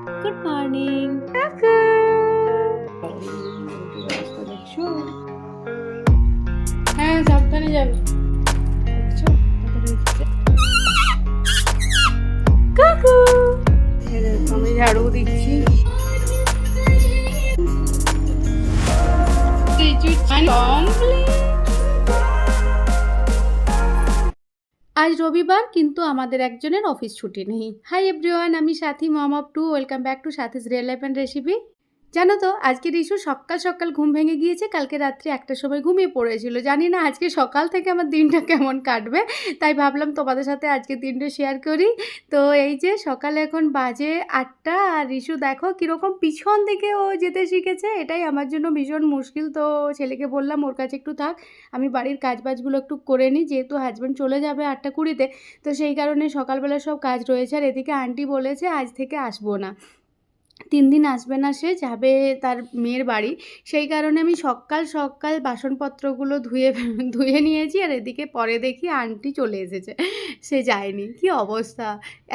Good morning কাকু। অবস্থা দেখছো? হ্যাঁ, সাবধানে যাবে। দেখছো কতটা এসেছে? কাকু। এই দেখো, আমি ঝাড়ু দিচ্ছি। আজ রবিবার, কিন্তু আমাদের একজনের অফিস ছুটি নেই। হাই এভরিওয়ান, আমি Sathi mom of two. Welcome back to Sathi's real life and recipe. জানো তো, আজকে রিশু সকাল সকাল ঘুম ভেঙে গিয়েছে। কালকে রাত্রি 1টার সময় ঘুমিয়ে পড়েছিল। জানি না আজকে সকাল থেকে আমার দিনটা কেমন কাটবে, তাই ভাবলাম তোমাদের সাথে আজকে দিনটা শেয়ার করি। তো এই যে সকালে এখন বাজে 8টা, আর রিশু দেখো কীরকম পিছন দিকে ও যেতে শিখেছে। এটাই আমার জন্য ভীষণ মুশকিল। তো ছেলেকে বললাম ওর কাছে একটু থাক, আমি বাড়ির কাজবাজগুলো একটু করে নিই, যেহেতু হাজব্যান্ড চলে যাবে 8টা 20-তে। তো সেই কারণে সকালবেলা সব কাজ রয়েছে। আর এদিকে আন্টি বলেছে আজ থেকে আসবো না, 3 দিন আসবে না, সে যাবে তার মেয়ের বাড়ি। সেই কারণে আমি সকাল সকাল বাসনপত্রগুলো ধুয়ে ধুয়ে নিয়েছি। আর এদিকে পরে দেখি আন্টি চলে এসেছে, সে যায়নি। কি অবস্থা!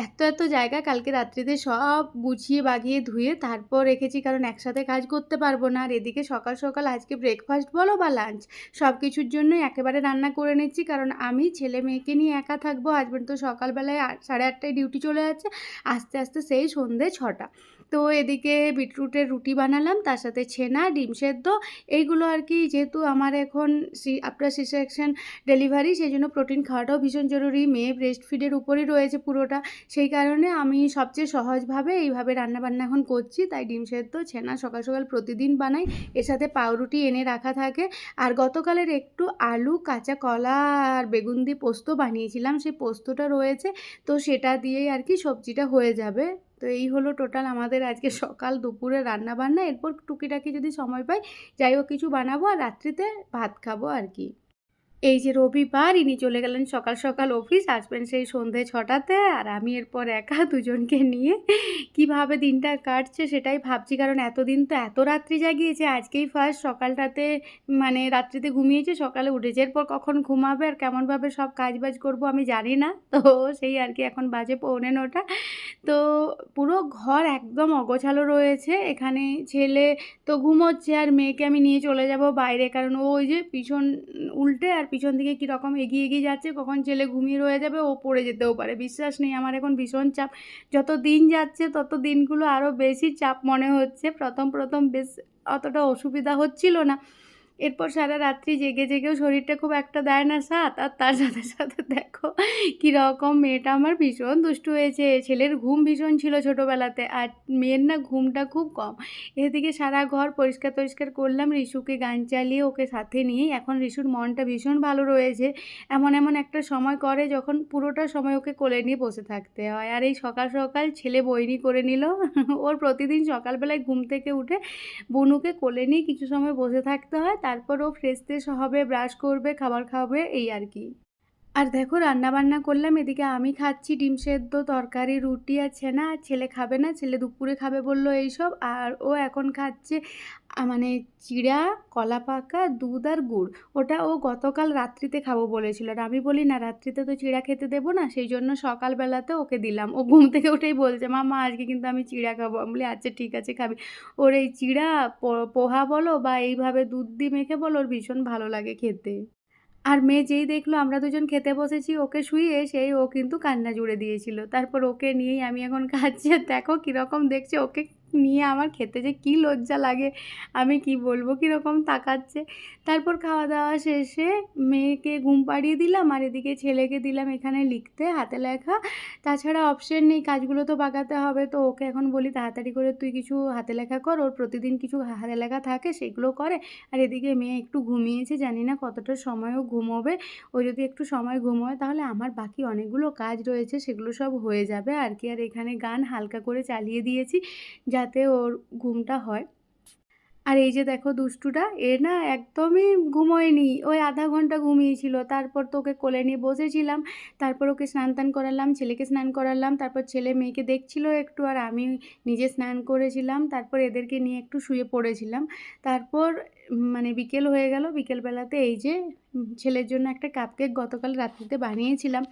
এত এত জায়গা কালকে রাত্রিতে সব গুছিয়ে বাগিয়ে ধুয়ে তারপর রেখেছি, কারণ একসাথে কাজ করতে পারবো না। আর এদিকে সকাল সকাল আজকে ব্রেকফাস্ট বলো বা লাঞ্চ, সব কিছুর জন্যই একেবারে রান্না করে নিচ্ছি, কারণ আমি ছেলে মেয়েকে নিয়ে একা থাকবো। হাজব্যান্ড তো সকালবেলায় 8:30টায় ডিউটি চলে যাচ্ছে, আস্তে আস্তে সেই সন্ধে 6টা। তো এদিকে বিটরুটের রুটি বানালাম, তার সাথে ছেনা, ডিম সেদ্ধ, এইগুলো আর কি। যেহেতু আমার এখন আফটার সি সেকশন ডেলিভারি, সেই জন্য প্রোটিন খাওয়াটাও ভীষণ জরুরি। মেয়ে ব্রেস্ট ফিডের উপরই রয়েছে পুরোটা, সেই কারণে আমি সবচেয়ে সহজভাবে এইভাবে রান্নাবান্না এখন করছি। তাই ডিম সেদ্ধ, ছেনা সকাল সকাল প্রতিদিন বানাই, এর সাথে পাউরুটি এনে রাখা থাকে। আর গতকালের একটু আলু, কাঁচা কলা আর বেগুন দিয়ে পোস্ত বানিয়েছিলাম, সেই পোস্তটা রয়েছে। তো সেটা দিয়েই আর কি সবজিটা হয়ে যাবে। তো এই হলো টোটাল আমাদের আজকে সকাল দুপুরে রান্নাবান্না। এরপর টুকিটাকি যদি সময় পাই যাই হোক কিছু বানাবো, আর রাত্রিতে ভাত খাবো আর কি। এই যে রবিবার, ইনি চলে গেলেন সকাল সকাল অফিস, আসবেন সেই সন্ধে 6টাতে। আর আমি এরপর একা দুজনকে নিয়ে কিভাবে দিনটা কাটছে সেটাই ভাবছি, কারণ এতদিন তো এত রাত্রি জাগিয়েছে, আজকেই ফার্স্ট সকালটাতে মানে রাত্রিতে ঘুমিয়েছে, সকালে উঠেছে। এরপর কখন ঘুমাবে আর কেমনভাবে সব কাজবাজ করব আমি জানি না। তো সেই আর কি, এখন বাজে 8:45। তো পুরো ঘর একদম অগোছালো রয়েছে। এখানে ছেলে তো ঘুমোচ্ছে, আর মেয়েকে আমি নিয়ে চলে যাব বাইরে, কারণ ও ওই যে পিছন উল্টে আর পিছন দিকে কীরকম এগিয়ে এগিয়ে যাচ্ছে, কখন ছেলে ঘুমিয়ে রয়ে যাবে, ও পড়ে যেতেও পারে, বিশ্বাস নেই। আমার এখন ভীষণ চাপ, যত দিন যাচ্ছে তত দিনগুলো আরও বেশি চাপ মনে হচ্ছে। প্রথম প্রথম বেশ অতটা অসুবিধা হচ্ছিল না, এরপর সারা রাত্রি জেগে জেগেও শরীরটা খুব একটা দেয় না সাথ। আর তার সাথে সাথে দেখো কীরকম মেয়েটা আমার ভীষণ দুষ্টু হয়েছে। ছেলের ঘুম ভীষণ ছিল ছোটোবেলাতে, আর মেয়ের না ঘুমটা খুব কম। এদিকে সারা ঘর পরিষ্কার টরিষ্কার করলাম, রিশুকে গান চালিয়ে ওকে সাথে নিয়েই। এখন রিশুর মনটা ভীষণ ভালো রয়েছে। এমন এমন একটা সময় করে যখন পুরোটা সময় ওকে কোলে নিয়ে বসে থাকতে হয়। আর এই সকাল সকাল ছেলে বইনি করে নিল। ওর প্রতিদিন সকালবেলায় ঘুম থেকে উঠে বনুকে কোলে নিয়ে কিছু সময় বসে থাকতে হয়, তারপর ও ফ্রেশ ট্রেশ হবে, ব্রাশ করবে, খাবার খাবে, এই আর কি। আর দেখো রান্নাবান্না করলাম, এদিকে আমি খাচ্ছি ডিম সেদ্ধ, তরকারি, রুটি আর ছেনা। আর ছেলে খাবে না, ছেলে দুপুরে খাবে বললো এইসব। আর ও এখন খাচ্ছে মানে চিড়া, কলা পাকা, দুধ আর গুড়। ওটা ও গতকাল রাত্রিতে খাবো বলেছিল, আর আমি বলি না রাত্রিতে তো চিড়া খেতে দেবো না, সেই জন্য সকালবেলাতে ওকে দিলাম। ও ঘুম থেকে উঠেই বলছে মামা আজকে কিন্তু আমি চিড়া খাবো। আমি বলি আচ্ছা ঠিক আছে খাবি। ওর এই চিড়া, পোহা বলো বা এইভাবে দুধ দিয়ে মেখে বলো, ওর ভীষণ ভালো লাগে খেতে। আর মেয়ে যেই দেখলো আমরা দুজন খেতে বসেছি ওকে শুইয়ে, সেই ও কিন্তু কান্না জুড়ে দিয়েছিল। তারপর ওকে নিয়েই আমি এখন খাচ্ছি। আর দেখো কীরকম দেখছে, ওকে নিয়ে আমার খেতে যে কী লজ্জা লাগে আমি কি বলবো, কীরকম তাকাচ্ছে। তারপর খাওয়া দাওয়া শেষে মেয়েকে ঘুম পাড়িয়ে দিলাম, আর এদিকে ছেলেকে দিলাম এখানে লিখতে হাতে লেখা। তাছাড়া অপশন নেই, কাজগুলো তো বাগাতে হবে। তো ওকে এখন বলি তাড়াতাড়ি করে তুই কিছু হাতে লেখা কর, ওর প্রতিদিন কিছু হাতে লেখা থাকে সেগুলো করে। আর এদিকে মেয়ে একটু ঘুমিয়েছে, জানি না কতটা সময়ও ঘুমোবে। ও যদি একটু সময় ঘুমোয় তাহলে আমার বাকি অনেকগুলো কাজ রয়েছে, সেগুলো সব হয়ে যাবে আর কি। আর এখানে গান হালকা করে চালিয়ে দিয়েছি যাতে ওর ঘুমটা হয়। আর এই যে দেখো দুষ্টুটা, এ না একদমই ঘুমোয়নি, ওই আধা ঘন্টা ঘুমিয়েছিল। তারপর তো ওকে কোলে নিয়ে বসেছিলাম, তারপর ওকে স্নান টান করালাম, ছেলেকে স্নান করালাম, তারপর ছেলে মেয়েকে দেখছিল একটু, আর আমি নিজে স্নান করেছিলাম। তারপর এদেরকে নিয়ে একটু শুয়ে পড়েছিলাম। তারপর মানে বিকেল হয়ে গেল, বিকেলবেলাতে এই যে ছেলের জন্য একটা কাপকেক গতকাল রাত্রিতে বানিয়েছিলাম।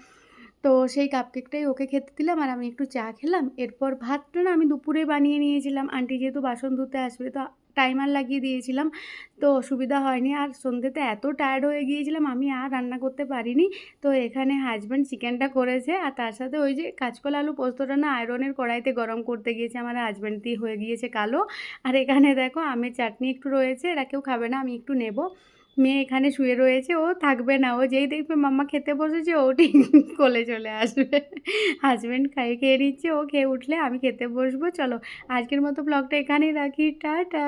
তো সেই কাপকেকটাই ওকে খেতে দিলাম আর আমি একটু চা খেলাম। এরপর ভাতটা না আমি দুপুরে বানিয়ে নিয়েছিলাম। আন্টি যেহেতু বাসন ধুতে আসবে তো টাইমার লাগিয়ে দিয়েছিলাম। তো অসুবিধা হয়নি। আর সন্ধ্যেতে এত টায়ার্ড হয়ে গিয়েছিলাম আমি আর রান্না করতে পারিনি। তো এখানে হাসব্যান্ড চিকেনটা করেছে আর তার সাথে ওই যে কাঁচকলা আলু পোস্তটা না আয়রনের কড়াইতে গরম করতে গিয়েছে আমার হাসব্যান্ড, দিয়ে হয়ে গিয়েছে কালো। আর এখানে দেখো আমের চাটনি একটু রয়েছে, এরা কেউ খাবে না, আমি একটু নেব। মেয়ে এখানে শুয়ে রয়েছে, ও থাকবে না, ও যেই দেখবে মাম্মা খেতে বসেছে ও ঠিক কোলে চলে আসবে। হাসব্যান্ড খেয়ে নিচ্ছে, ও খেয়ে উঠলে আমি খেতে বসবো। চলো আজকের মতো ব্লগটা এখানেই রাখি, টাটা।